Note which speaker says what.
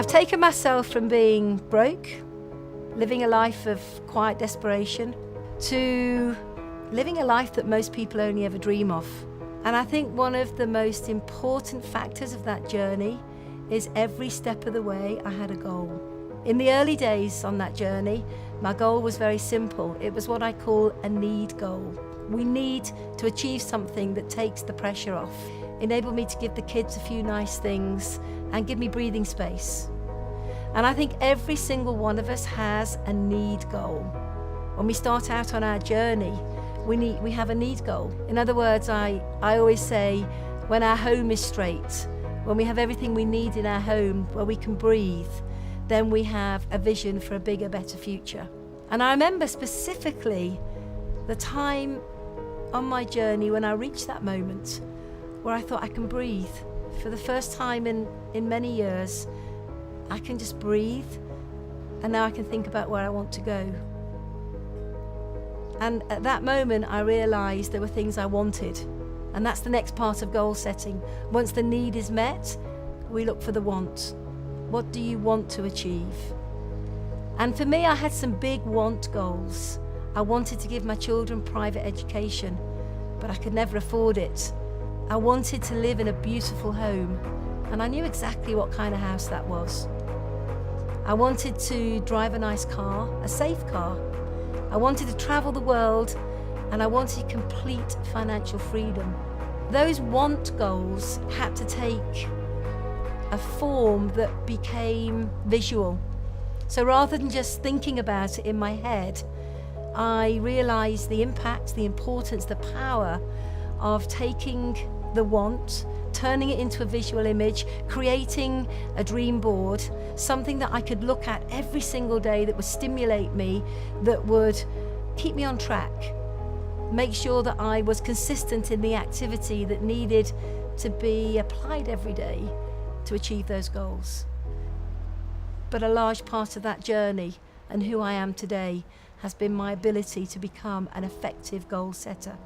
Speaker 1: I've taken myself from being broke, living a life of quiet desperation, to living a life that most people only ever dream of. And I think one of the most important factors of that journey is every step of the way I had a goal. In the early days on that journey, my goal was very simple. It was what I call a need goal. We need to achieve something that takes the pressure off, enable me to give the kids a few nice things and give me breathing space. And I think every single one of us has a need goal. When we start out on our journey, we have a need goal. In other words, I always say, when our home is straight, when we have everything we need in our home, where we can breathe, then we have a vision for a bigger, better future. And I remember specifically the time on my journey when I reached that moment where I thought I can breathe. For the first time in many years, I can just breathe, and now I can think about where I want to go. And at that moment, I realized there were things I wanted. And that's the next part of goal setting. Once the need is met, we look for the want. What do you want to achieve? And for me, I had some big want goals. I wanted to give my children private education, but I could never afford it. I wanted to live in a beautiful home, and I knew exactly what kind of house that was. I wanted to drive a nice car, a safe car. I wanted to travel the world, and I wanted complete financial freedom. Those want goals had to take a form that became visual. So rather than just thinking about it in my head, I realized the impact, the importance, the power of taking the want, turning it into a visual image, creating a dream board, something that I could look at every single day that would stimulate me, that would keep me on track, make sure that I was consistent in the activity that needed to be applied every day to achieve those goals. But a large part of that journey and who I am today has been my ability to become an effective goal setter.